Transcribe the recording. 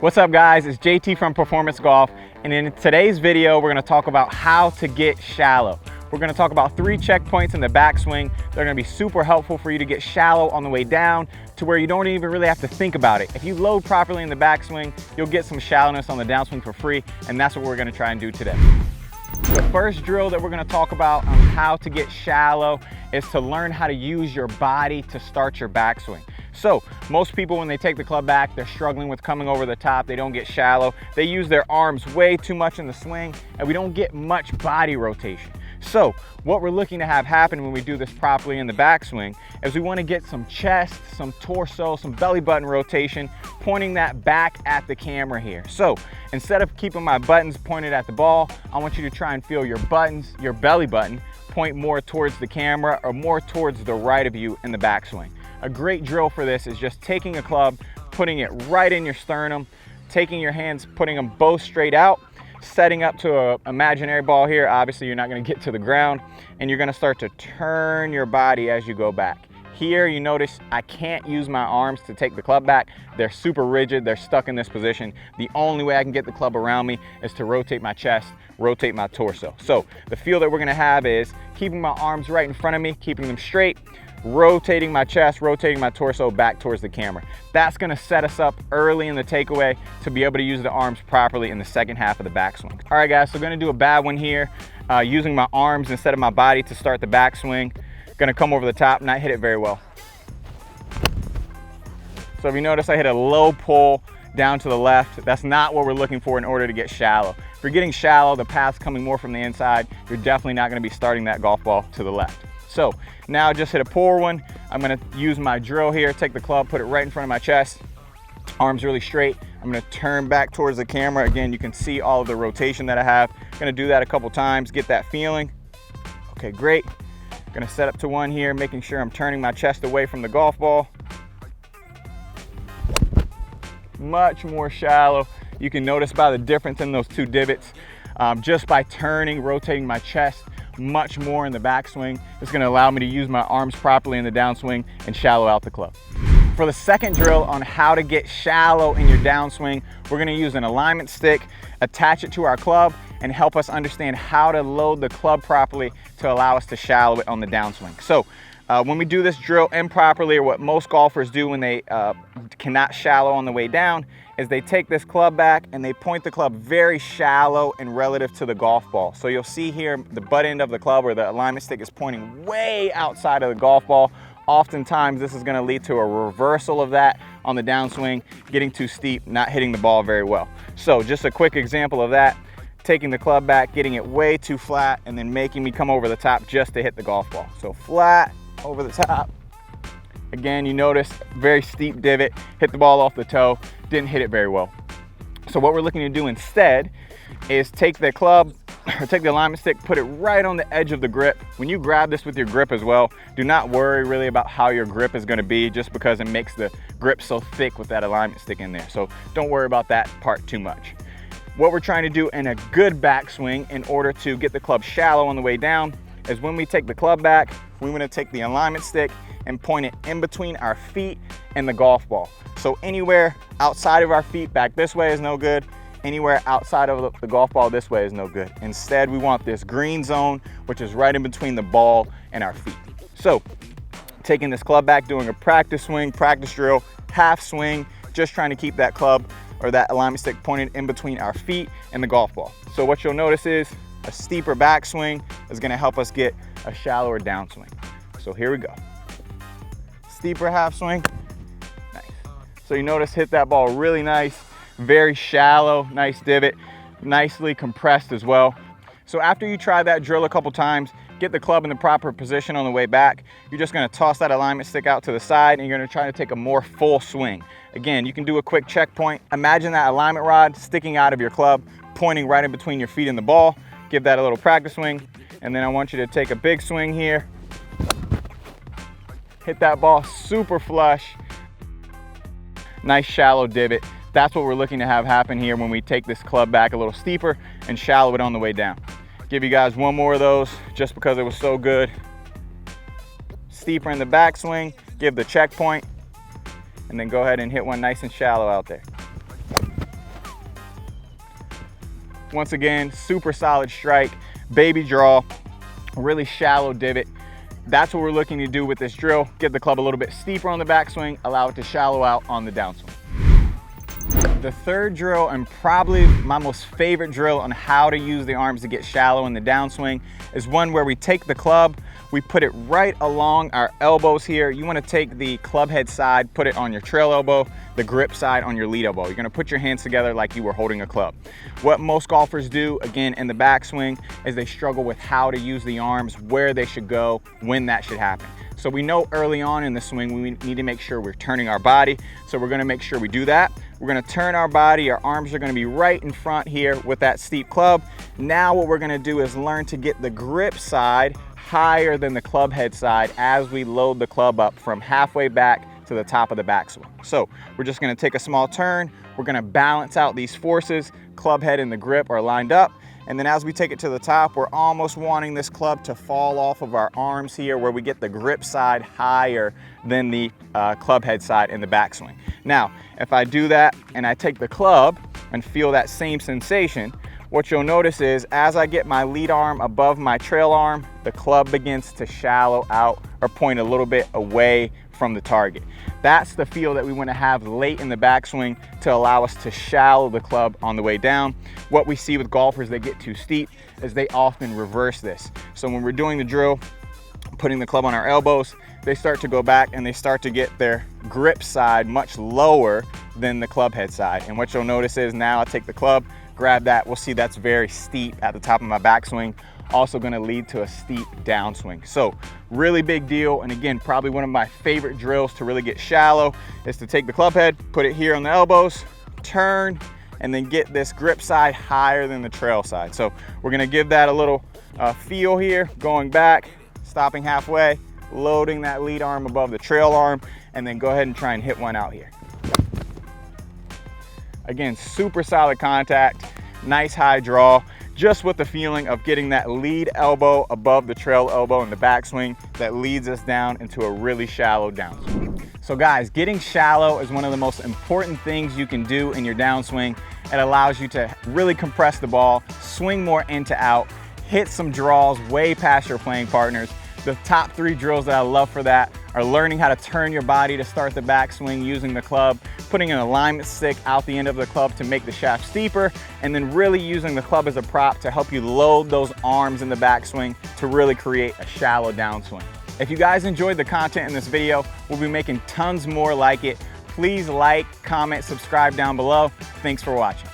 What's up guys, it's JT from Performance Golf, and in today's video we're going to talk about how to get shallow. We're going to talk about 3 checkpoints in the backswing. They're going to be super helpful for you to get shallow on the way down to where you don't even really have to think about it. If you load properly in the backswing, you'll get some shallowness on the downswing for free, and that's what we're going to try and do today. The first drill that we're going to talk about on how to get shallow is to learn how to use your body to start your backswing. So most people, when they take the club back, they're struggling with coming over the top. They don't get shallow. They use their arms way too much in the swing, and we don't get much body rotation. So what we're looking to have happen when we do this properly in the backswing is we want to get some chest, some torso, some belly button rotation, pointing that back at the camera here. So instead of keeping my buttons pointed at the ball, I want you to try and feel your buttons, your belly button, point more towards the camera or more towards the right of you in the backswing. A great drill for this is just taking a club, putting it right in your sternum, taking your hands, putting them both straight out, setting up to an imaginary ball here. Obviously, you're not going to get to the ground, and you're going to start to turn your body as you go back. Here, you notice I can't use my arms to take the club back. They're super rigid. They're stuck in this position. The only way I can get the club around me is to rotate my chest, rotate my torso. So the feel that we're going to have is keeping my arms right in front of me, keeping them straight, rotating my chest, rotating my torso back towards the camera. That's going to set us up early in the takeaway to be able to use the arms properly in the second half of the backswing. All right guys, so going to do a bad one here, using my arms instead of my body to start the backswing. Going to come over the top, not hit it very well. So if you notice, I hit a low pull down to the left. That's not what we're looking for in order to get shallow. If you're getting shallow, the path's coming more from the inside, you're definitely not going to be starting that golf ball to the left. So now just hit a poor one. I'm going to use my drill here, take the club, put it right in front of my chest, arms really straight. I'm going to turn back towards the camera. Again, you can see all of the rotation that I have. I'm going to do that a couple times, get that feeling. Okay, great. I'm going to set up to one here, making sure I'm turning my chest away from the golf ball. Much more shallow. You can notice by the difference in those 2 divots, just by turning, rotating my chest much more in the backswing. It's going to allow me to use my arms properly in the downswing and shallow out the club. For the second drill on how to get shallow in your downswing, we're going to use an alignment stick, attach it to our club, and help us understand how to load the club properly to allow us to shallow it on the downswing. So when we do this drill improperly, or what most golfers do when they cannot shallow on the way down, is they take this club back and they point the club very shallow and relative to the golf ball. So you'll see here the butt end of the club or the alignment stick is pointing way outside of the golf ball. Oftentimes this is going to lead to a reversal of that on the downswing, getting too steep, not hitting the ball very well. So just a quick example of that, taking the club back, getting it way too flat, and then making me come over the top just to hit the golf ball. So flat, over the top. Again, you notice very steep divot, hit the ball off the toe, didn't hit it very well. So what we're looking to do instead is take the club, or take the alignment stick, put it right on the edge of the grip. When you grab this with your grip as well, do not worry really about how your grip is going to be, just because it makes the grip so thick with that alignment stick in there. So don't worry about that part too much. What we're trying to do in a good backswing in order to get the club shallow on the way down is when we take the club back, we want to take the alignment stick and point it in between our feet and the golf ball. So anywhere outside of our feet back this way is no good. Anywhere outside of the golf ball this way is no good. Instead, we want this green zone, which is right in between the ball and our feet. So taking this club back, doing a practice swing, practice drill, half swing, just trying to keep that club or that alignment stick pointed in between our feet and the golf ball. So what you'll notice is a steeper backswing is going to help us get a shallower downswing. So here we go. Steeper half swing. Nice. So you notice hit that ball really nice, very shallow, nice divot, nicely compressed as well. So after you try that drill a couple times, get the club in the proper position on the way back, you're just going to toss that alignment stick out to the side and you're going to try to take a more full swing. Again, you can do a quick checkpoint. Imagine that alignment rod sticking out of your club, pointing right in between your feet and the ball. Give that a little practice swing, and then I want you to take a big swing here. Hit that ball super flush. Nice shallow divot. That's what we're looking to have happen here when we take this club back a little steeper and shallow it on the way down. Give you guys one more of those just because it was so good. Steeper in the backswing, give the checkpoint, and then go ahead and hit one nice and shallow out there. Once again, super solid strike, baby draw, really shallow divot. That's what we're looking to do with this drill. Get the club a little bit steeper on the backswing, allow it to shallow out on the downswing. The third drill, and probably my most favorite drill on how to use the arms to get shallow in the downswing, is one where we take the club, we put it right along our elbows here. You want to take the club head side, put it on your trail elbow, the grip side on your lead elbow. You're going to put your hands together like you were holding a club. What most golfers do, again, in the backswing, is they struggle with how to use the arms, where they should go, when that should happen. So we know early on in the swing, we need to make sure we're turning our body. So we're gonna make sure we do that. We're gonna turn our body, our arms are gonna be right in front here with that steep club. Now what we're gonna do is learn to get the grip side higher than the club head side as we load the club up from halfway back to the top of the backswing. So we're just gonna take a small turn. We're gonna balance out these forces. Club head and the grip are lined up. And then as we take it to the top, we're almost wanting this club to fall off of our arms here, where we get the grip side higher than the club head side in the backswing. Now, if I do that and I take the club and feel that same sensation, what you'll notice is as I get my lead arm above my trail arm, the club begins to shallow out or point a little bit away from the target. That's the feel that we want to have late in the backswing to allow us to shallow the club on the way down. What we see with golfers that get too steep is they often reverse this. So when we're doing the drill, putting the club on our elbows, they start to go back and they start to get their grip side much lower than the club head side. And what you'll notice is now I take the club, grab that, we'll see that's very steep at the top of my backswing, also gonna lead to a steep downswing. So really big deal. And again, probably one of my favorite drills to really get shallow is to take the club head, put it here on the elbows, turn, and then get this grip side higher than the trail side. So we're gonna give that a little feel here, going back, stopping halfway, loading that lead arm above the trail arm, and then go ahead and try and hit one out here. Again, super solid contact, nice high draw, just with the feeling of getting that lead elbow above the trail elbow in the backswing that leads us down into a really shallow downswing. So guys, getting shallow is one of the most important things you can do in your downswing. It allows you to really compress the ball, swing more in to out, hit some draws way past your playing partners. The top 3 drills that I love for that are learning how to turn your body to start the backswing using the club, putting an alignment stick out the end of the club to make the shaft steeper, and then really using the club as a prop to help you load those arms in the backswing to really create a shallow downswing. If you guys enjoyed the content in this video, we'll be making tons more like it. Please like, comment, subscribe down below. Thanks for watching.